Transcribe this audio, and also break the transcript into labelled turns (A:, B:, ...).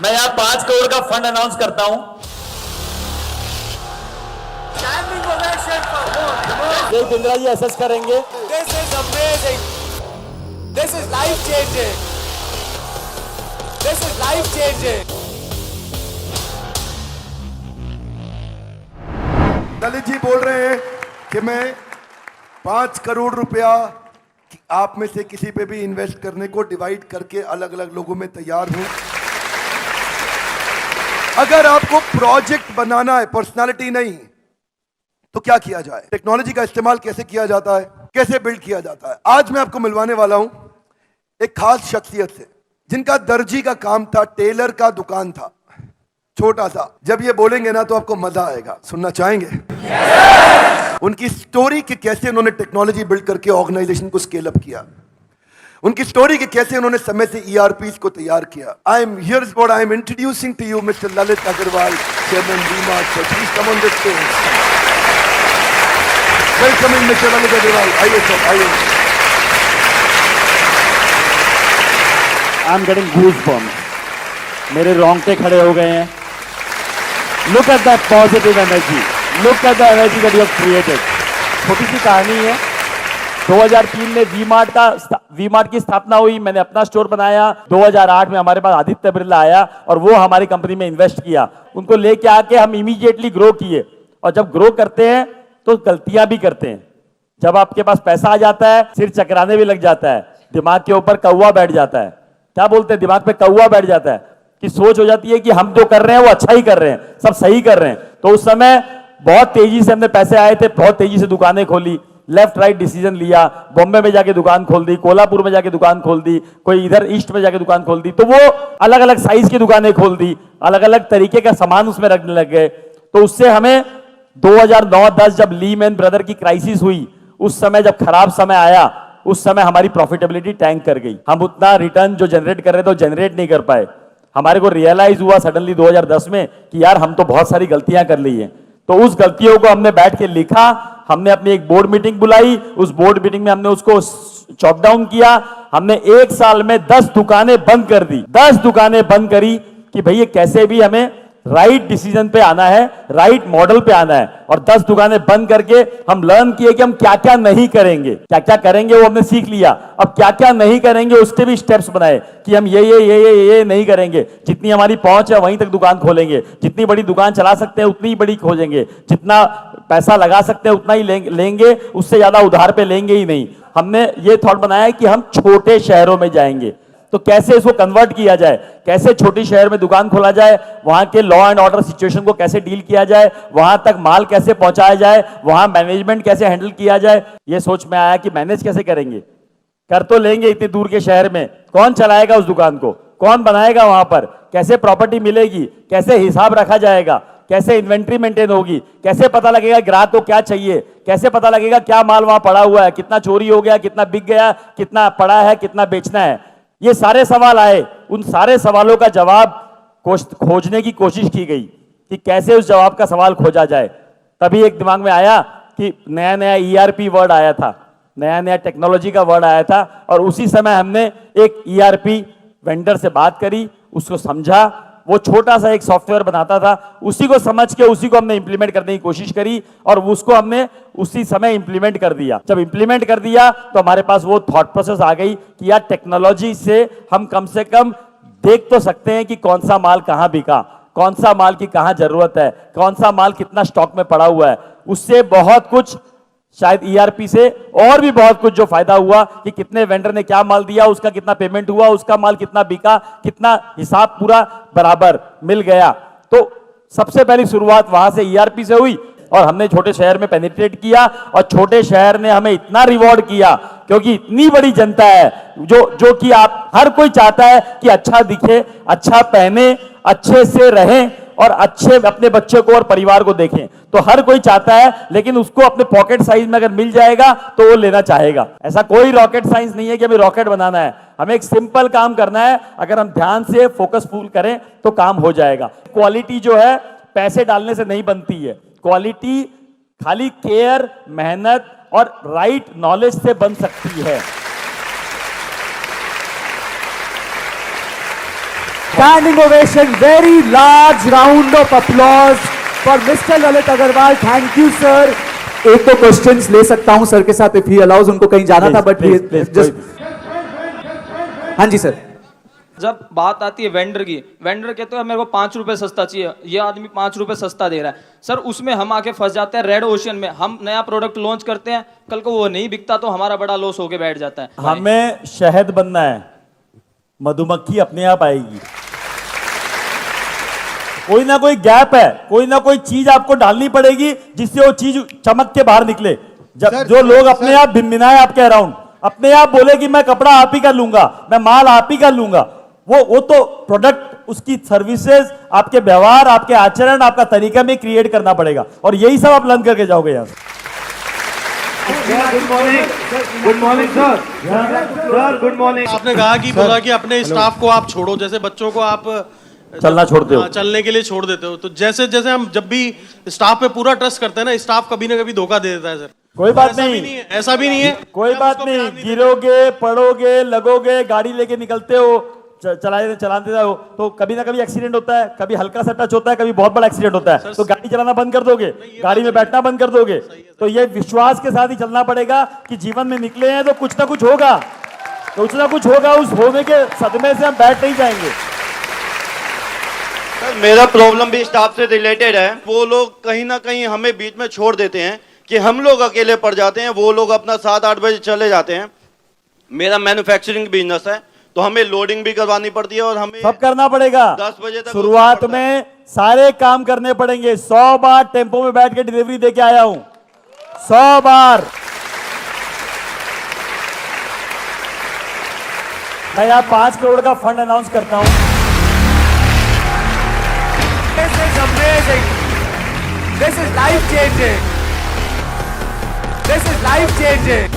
A: मैं यहाँ 5 करोड़ का फंड अनाउंस करता हूँ। देव बिंद्रा जी असेस करेंगे।
B: This is amazing. This is life changing. This is life changing.
C: Lalit ji बोल रहे हैं कि मैं 5 करोड़ रुपया आप में से किसी पे भी इन्वेस्ट करने को डिवाइड करके अलग अलग लोगों में तैयार हूं। अगर आपको प्रोजेक्ट बनाना है, पर्सनालिटी नहीं, तो क्या किया जाए, टेक्नोलॉजी का इस्तेमाल कैसे किया जाता है, कैसे बिल्ड किया जाता है, आज मैं आपको मिलवाने वाला हूं एक खास शख्सियत से जिनका दर्जी का काम था, टेलर का दुकान था, छोटा सा। जब ये बोलेंगे ना तो आपको मजा आएगा, सुनना चाहेंगे? उनकी स्टोरी कि कैसे उन्होंने टेक्नोलॉजी बिल्ड करके ऑर्गेनाइजेशन को स्केल अप किया, उनकी स्टोरी कि कैसे उन्होंने समय से ईआरपी को तैयार किया। I am here is what I am introducing to you mister Lalit Agarwal, chairman V-Mart. Sir please come on the stage. Welcoming mister Lalit Agarwal. आइए सर, आइए।
A: आई एम गेटिंग गूज़बम्प्स, मेरे रोंगटे खड़े हो गए हैं। Look at that positive energy, look at the energy that you have created. छोटी सी कहानी है, 2003 में वी-मार्ट की स्थापना हुई, मैंने अपना स्टोर बनाया। 2008 में हमारे पास आदित्य बिरला आया और वो हमारी कंपनी में इन्वेस्ट किया। उनको लेके आके हम इमीडिएटली ग्रो किए, और जब ग्रो करते हैं तो गलतियां भी करते हैं। जब आपके पास पैसा आ जाता है, सिर चकराने भी लग जाता है, दिमाग के ऊपर कौवा बैठ जाता है। क्या बोलते हैं, दिमाग पे कौवा बैठ जाता है कि सोच हो जाती है कि हम जो कर रहे हैं वो अच्छा ही कर रहे हैं, सब सही कर रहे हैं। तो उस समय बहुत तेजी से हमने पैसे आए थे, बहुत तेजी से दुकानें खोली, लेफ्ट राइट डिसीजन लिया, बॉम्बे में जाके दुकान खोल दी, कोल्हापुर में जाके दुकान खोल दी, कोई इधर ईस्ट में जाके दुकान खोल दी। तो वो अलग अलग साइज की दुकानें खोल दी, अलग अलग तरीके का सामान उसमें रखने लग गए। तो उससे हमें 2009-10 जब लीमैन ब्रदर की क्राइसिस हुई, उस समय जब खराब समय आया, उस समय हमारी प्रॉफिटेबिलिटी टैंक कर गई। हम उतना रिटर्न जो जनरेट कर रहे थे वो जनरेट नहीं कर पाए। हमारे को रियलाइज हुआ सडनली 2010 में कि यार हम तो बहुत सारी गलतियां कर ली हैं। तो उस गलतियों को हमने बैठ के लिखा, हमने अपनी एक बोर्ड मीटिंग बुलाई, उस बोर्ड मीटिंग में हमने उसको चॉप डाउन किया। हमने 1 साल में 10 दुकानें बंद कर दी, 10 दुकानें बंद करी कि भैया कैसे भी हमें राइट डिसीजन पे आना है, राइट मॉडल पे आना है। और 10 दुकानें बंद करके हम लर्न किए कि हम क्या क्या नहीं करेंगे, क्या क्या करेंगे वो हमने सीख लिया। अब क्या क्या नहीं करेंगे उसके भी स्टेप्स बनाए कि हम ये नहीं करेंगे। जितनी हमारी पहुंच है वहीं तक दुकान खोलेंगे, जितनी बड़ी दुकान चला सकते हैं उतनी ही बड़ी खोलेंगे, जितना पैसा लगा सकते हैं उतना ही लेंगे, उससे ज्यादा उधार पे लेंगे ही नहीं। हमने ये थॉट बनाया कि हम छोटे शहरों में जाएंगे, तो कैसे इसको कन्वर्ट किया जाए, कैसे छोटी शहर में दुकान खोला जाए, वहां के लॉ एंड ऑर्डर सिचुएशन को कैसे डील किया जाए, वहां तक माल कैसे पहुंचाया जाए, वहां मैनेजमेंट कैसे हैंडल किया जाए। ये सोच में आया कि मैनेज कैसे करेंगे, कर तो लेंगे इतने दूर के शहर में, कौन चलाएगा उस दुकान को, कौन बनाएगा वहां पर, कैसे प्रॉपर्टी मिलेगी, कैसे हिसाब रखा जाएगा, कैसे इन्वेंट्री मेंटेन होगी, कैसे पता लगेगा ग्राहक को क्या चाहिए, कैसे पता लगेगा क्या माल वहां पड़ा हुआ है, कितना चोरी हो गया, कितना बिक गया, कितना पड़ा है, कितना बेचना है। ये सारे सवाल आए। उन सारे सवालों का जवाब खोजने की कोशिश की गई कि कैसे उस जवाब का सवाल खोजा जाए। तभी एक दिमाग में आया कि नया नया ईआरपी वर्ड आया था, नया नया टेक्नोलॉजी का वर्ड आया था, और उसी समय हमने एक ईआरपी वेंडर से बात करी, उसको समझा। वो छोटा सा एक सॉफ्टवेयर बनाता था, उसी को समझ के उसी को हमने इंप्लीमेंट करने की कोशिश करी, और उसको हमने उसी समय इंप्लीमेंट कर दिया। जब इंप्लीमेंट कर दिया तो हमारे पास वो थॉट प्रोसेस आ गई कि यार टेक्नोलॉजी से हम कम से कम देख तो सकते हैं कि कौन सा माल कहां बिका, कौन सा माल की कहां जरूरत है, कौन सा माल कितना स्टॉक में पड़ा हुआ है। उससे बहुत कुछ, शायद ईआरपी से और भी बहुत कुछ जो फायदा हुआ कि कितने वेंडर ने क्या माल दिया, उसका कितना पेमेंट हुआ, उसका माल कितना बिका, कितना हिसाब पूरा बराबर मिल गया। तो सबसे पहली शुरुआत वहां से ईआरपी से हुई, और हमने छोटे शहर में पेनिट्रेट किया, और छोटे शहर ने हमें इतना रिवॉर्ड किया क्योंकि इतनी बड़ी जनता है जो कि आप हर कोई चाहता है कि अच्छा दिखे, अच्छा पहने, अच्छे से रहें और अच्छे अपने बच्चे को और परिवार को देखें। तो हर कोई चाहता है, लेकिन उसको अपने पॉकेट साइज में अगर मिल जाएगा तो वो लेना चाहेगा। ऐसा कोई रॉकेट साइंस नहीं है कि हमें रॉकेट बनाना है, हमें एक सिंपल काम करना है। अगर हम ध्यान से फोकसफुल करें तो काम हो जाएगा। क्वालिटी जो है पैसे डालने से नहीं बनती है, क्वालिटी खाली केयर, मेहनत और राइट नॉलेज से बन सकती है। standing ovation, very large round of applause for Mr. Lalit Agarwal. Thank you, sir.
D: एक दो क्वेश्चंस ले सकता हूं सर के साथ, इफ ही अलाउज, उनको कहीं जाना था, बट जस्ट हाँ जी सर।
E: जब बात आती है वेंडर की, वेंडर कहते हैं मेरे को 5 रुपए सस्ता चाहिए, ये आदमी 5 रुपए सस्ता दे रहा है सर, उसमें हम आके फंस जाते हैं रेड ओशन में। हम नया प्रोडक्ट लॉन्च करते हैं, कल को वो नहीं बिकता तो हमारा बड़ा लॉस होके बैठ जाता है।
A: हमें शहद बनना है, मधुमक्खी अपने आप आएगी। कोई ना कोई गैप है, कोई ना कोई चीज आपको डालनी पड़ेगी जिससे वो चीज चमक के बाहर निकले। जब जो लोग अपने आप भिनभिनाए आपके अराउंड, अपने आप बोले कि मैं कपड़ा आप ही कर लूंगा, मैं माल आप ही कर लूंगा, वो तो प्रोडक्ट, उसकी सर्विसेज, आपके व्यवहार, आपके आचरण, आपका तरीका में क्रिएट करना पड़ेगा, और यही सब आप लर्न करके जाओगे यहाँ से।
F: Good morning sir. Sir good morning. आपने कहा कि बोला कि अपने स्टाफ को आप छोड़ो, जैसे बच्चों को आप
A: चलना छोड़ते हो,
F: चलने के लिए छोड़ देते हो, तो जैसे जैसे हम जब भी स्टाफ पे पूरा ट्रस्ट करते हैं ना, स्टाफ कभी ना कभी धोखा दे देता है सर।
A: कोई बात
F: ऐसा
A: नहीं,
F: भी नहीं है, ऐसा भी नहीं है,
A: कोई
F: आप
A: बात
F: उसको
A: नहीं,
F: ध्यान देते।
A: गिरोगे, पड़ोगे, लगोगे, गाड़ी लेके निकलते हो, चलाते हो तो कभी ना कभी एक्सीडेंट होता है, कभी हल्का सा टच होता है, कभी बहुत बड़ा एक्सीडेंट होता है, तो गाड़ी चलाना बंद कर दोगे, गाड़ी में बैठना बंद कर दोगे। तो ये विश्वास के साथ ही चलना पड़ेगा कि जीवन में निकले हैं तो कुछ ना कुछ होगा, कुछ ना कुछ होगा, उस होने के सदमे से हम बैठ नहीं जाएंगे।
G: सर मेरा प्रॉब्लम भी स्टाफ से रिलेटेड है। वो लोग कहीं ना कहीं हमें बीच में छोड़ देते हैं कि हम लोग अकेले पड़ जाते हैं, वो लोग अपना 7-8 बजे चले जाते हैं। मेरा मैन्युफैक्चरिंग बिजनेस है तो हमें लोडिंग भी करवानी पड़ती है और हमें
A: सब करना पड़ेगा।
G: 10 बजे तक
A: शुरुआत में सारे काम करने पड़ेंगे। 100 बार टेम्पो में बैठ के डिलीवरी देके आया हूं, 100 बार। मैं यहाँ 5 करोड़ का फंड अनाउंस करता हूं।
B: This is amazing. This is life changing. This is life changing.